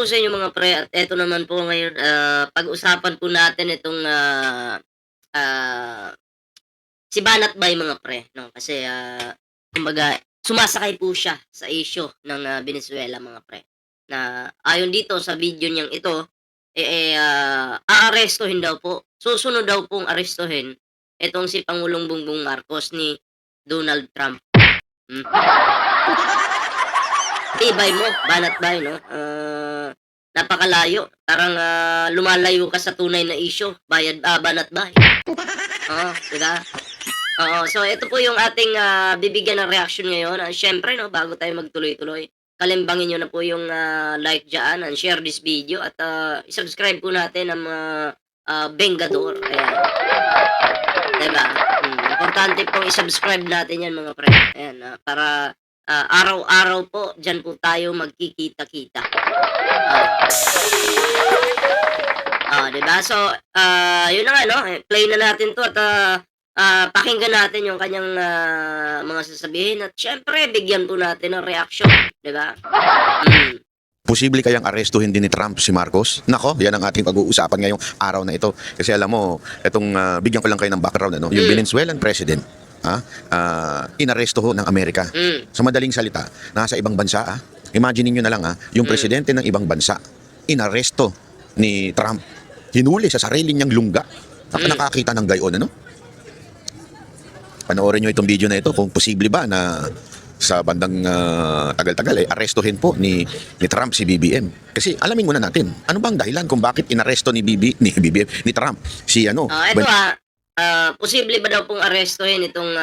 po sa inyo mga pre at eto naman po ngayon, pag-usapan po natin itong, ah, si Banat Bay mga pre 'no, kasi, kumbaga sumasakay po siya sa issue ng, Venezuela mga pre, na ayon dito sa video niyang ito, aarestuhin daw po, susunod daw pong arestuhin itong si Pangulong Bongbong Marcos ni Donald Trump. Hmm. Tibay mo, Banat Bay 'no, napakalayo parang, lumalayo ka sa tunay na issue, Banat Bay. Oo, 'di ba? Oo, so ito po yung ating, bibigyan ng reaksyon ngayon. Siyempre 'no, bago tayo magtuloy-tuloy, kalimbangin niyo na po yung, like diyan and share this video at, i-subscribe po natin ang mga, Bengador, ayan. 'Di ba? Importante pong i-subscribe natin 'yan mga pre, ayan, para, araw-araw po diyan po tayo magkikita-kita. Oh. 'Di ba? So, yun na nga 'no, play na natin 'to at, pakinggan natin yung kanyang, mga sasabihin at siyempre bigyan po natin ng reaksyon, 'di ba? Hmm. Posible kayang arestuhin din ni Trump si Marcos? Nako, yan ang ating pag-uusapan ngayong araw na ito. Kasi alam mo, itong bigyan ko lang kayo ng background, ano? Yung Venezuelan president, inaresto ho ng Amerika. Sa madaling salita, nasa ibang bansa, imagine niyo na lang, yung presidente ng ibang bansa, inaresto ni Trump. Hinuli sa sarili niyang lungga. Nakakita ng gayon, ano? Panoorin niyo itong video na ito kung posible ba na sa bandang tagal-tagal arestuhin po ni Trump si BBM. Kasi alamin muna natin, ano bang dahilan kung bakit inaresto ni BBM ni Trump si ano? Eto, posible ba daw pong arestuhin itong,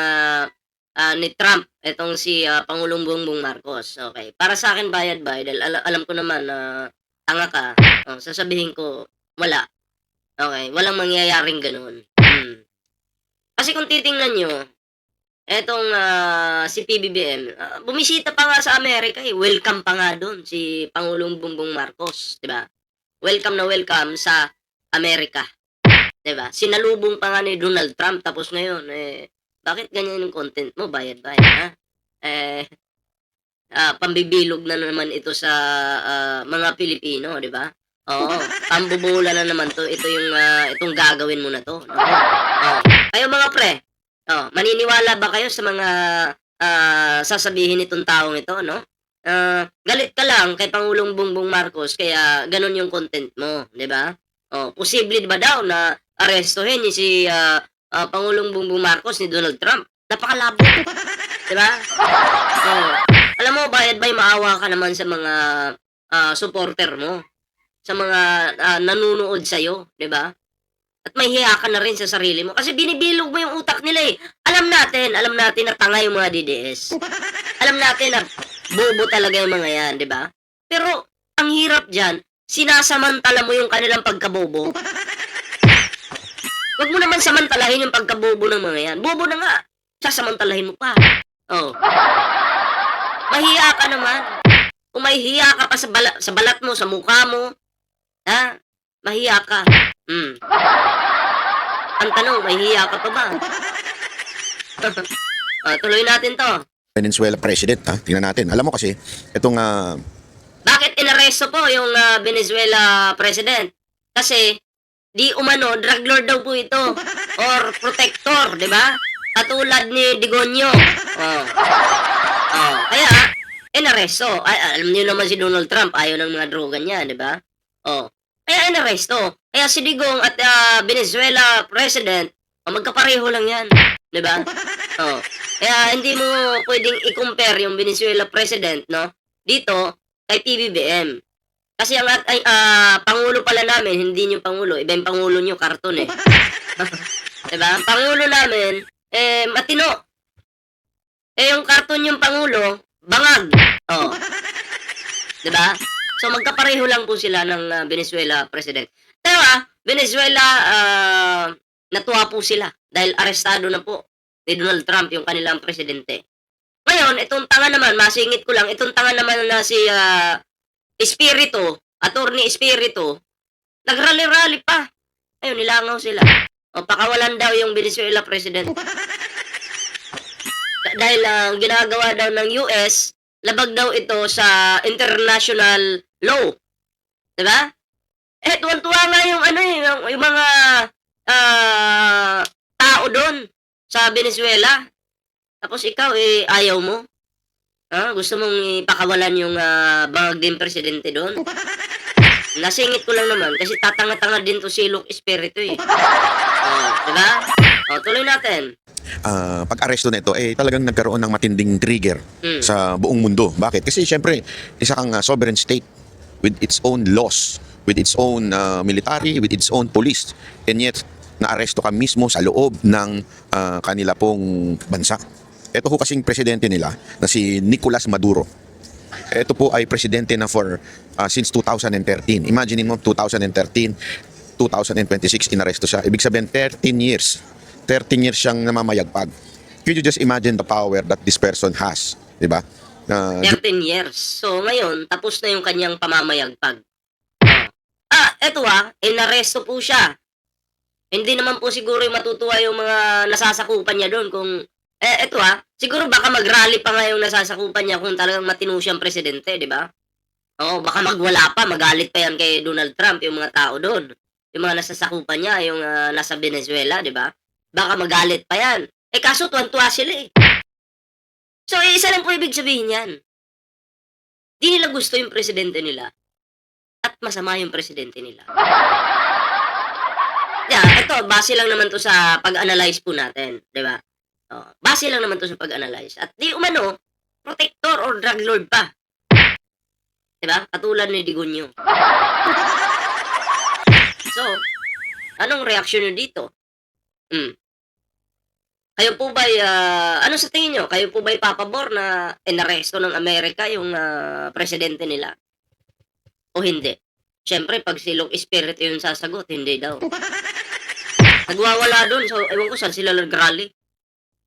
ni Trump itong si, Pangulong Bongbong Marcos? Okay. Para sa akin bayad-bayad dahil alam ko naman na tanga ka, sasabihin ko, wala. Okay, walang mangyayaring gano'n. Kasi kung titingnan niyo, etong, si PBBM, bumisita pa nga sa Amerika, welcome pa nga do'n si Pangulong Bongbong Marcos, 'di ba? Welcome na welcome sa Amerika, 'di ba? Sinalubong pa nga ni Donald Trump tapos ngayon, bakit ganyan yung content mo, bayad-bayad, pambibilog na naman ito sa, mga Pilipino, 'di ba? Oo, pambobola na naman 'to, ito yung, itong gagawin mo na 'to, naku. Kayo mga pre, maniniwala ba kayo sa mga, sasabihin nitong taong ito 'no? Galit ka lang kay Pangulong Bongbong Marcos kaya gano'n yung content mo, 'di ba? Posible ba daw na arestuhin ni si, Pangulong Bongbong Marcos ni Donald Trump? Napakalabo, 'di ba? Oo. Alam mo bayad-bay maawa ka naman sa mga, supporter mo, sa mga, nanonood sa'yo, 'di ba? At mahihiya ka na rin sa sarili mo kasi binibilog mo yung utak nila, eh. Alam natin na tanga yung mga DDS. Alam natin na bobo talaga yung mga 'yan, 'di ba? Pero ang hirap diyan, sinasamantala mo yung kanilang pagkabobo. Wag mo naman samantalahin yung pagkabobo ng mga 'yan. Bobo na nga, sasamantalahin mo pa. Oh. Mahiya ka naman. Kung mahihiya ka pa sa balat mo, sa mukha mo, mahiya ka. Ang tanong, mahihiya ka pa ba? Tuloy natin 'to. Venezuela president, tingnan natin. Alam mo kasi, itong Bakit inaresto po yung, Venezuela president? Kasi di umano drug lord daw po ito or protector, 'di ba? Katulad ni Digonio. Kaya inaresto. Alam niyo naman si Donald Trump ayaw ng mga droga niya, 'di ba? Kaya inaresto. Kaya si Digong at, Venezuela president, magkapareho lang 'yan, 'di ba? Kaya hindi mo puwedeng i-compare yung Venezuela president 'no, dito kay PBBM. Kasi ang pangulo pala namin hindi niyo pangulo, iba yung pangulo niyo karton, eh. 'Di ba? Ang pangulo namin, matino. Yung karton yung pangulo, bangag. 'Di ba? So magkapareho lang po sila ng, Venezuela president. Pero, Venezuela, natuwa po sila dahil arestado na po ni Donald Trump yung kanilang presidente. Ngayon, itong tanga naman, masingit ko lang, itong tanga naman na si, Espiritu, Attorney Espiritu, nagrally-rally pa. Ayun, nilangaw sila. Pakawalan daw yung Venezuela president. Dahil ang ginagawa daw ng US, labag daw ito sa international law. 'Di ba? Tuwang-tuwa nga yung ano, yung mga, tao do'n sa Venezuela. Tapos ikaw, ayaw mo? Gusto mong ipakawalan yung, maging presidente do'n? Nasingit ko lang naman kasi tatanga-tanga din 'to si Luke Espiritu, eh. 'Di ba? Tuloy natin. Pag-aresto nito talagang nagkaroon ng matinding trigger Hmm. sa buong mundo. Bakit? Kasi syempre, isa kang sovereign state with its own laws, with its own military, with its own police. And yet, naaresto ka mismo sa loob ng kanila pong bansa. Ito ho kasing presidente nila na si Nicolas Maduro. Ito po ay presidente na since 2013. Imagine mo, 2013, 2026 inaresto siya. Ibig sabihin 13 years. 13 years siyang namamayagpag. Could you just imagine the power that this person has, 'di ba? 13 years. So, ngayon, tapos na yung kanyang pamamayagpag. Eto inaresto po siya. Hindi naman po siguro yung matutuwa yung mga nasasakupan niya doon kung, eto siguro baka mag-rally pa nga yung nasasakupan niya kung talagang matino siyang presidente, di ba? Oo, baka magwala pa, magalit pa yan kay Donald Trump, yung mga tao doon. Yung mga nasasakupan niya, yung nasa Venezuela, di ba? Baka magalit pa yan. Kaso tuwan-tuwa sila eh. So, isa lang po ibig sabihin yan. Di nila gusto yung presidente nila at masama yung presidente nila. Ito, base lang naman to sa pag-analyze po natin, di ba? Base lang naman to sa pag-analyze. At di umano, protector or drug lord pa. Di ba? Katulad ni Digunyo. So, anong reaksyon nyo dito? Kayo po ba, ano sa tingin nyo? Kayo po ba ipapabor na inaresto ng Amerika yung presidente nila? O hindi? Siyempre, pag silong espiritu yung sasagot, hindi daw. Nagwawala doon, so ewan ko saan sila nag-rally.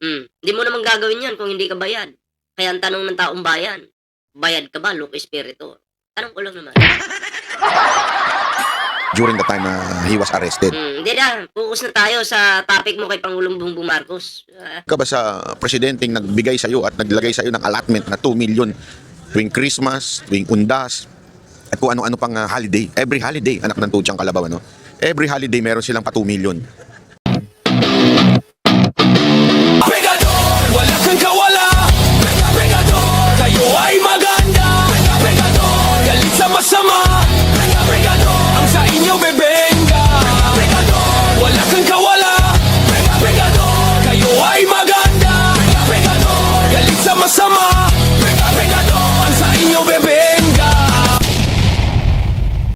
Hindi mo naman gagawin yan kung hindi ka bayad. Kaya ang tanong ng taong bayan, bayad ka ba, Luke Espiritu? Tanong ko lang naman. During the time he was arrested. Hindi na, focus na tayo sa topic mo kay Pangulong Bongbong Marcos. Ka ba sa presidenteng nagbigay sa iyo at naglagay sa iyo ng allotment na 2 million tuwing Christmas, tuwing Undas, at kung ano-ano pang holiday. Every holiday, anak ng tutsang kalabaw, no? Every holiday meron silang pa 2 million.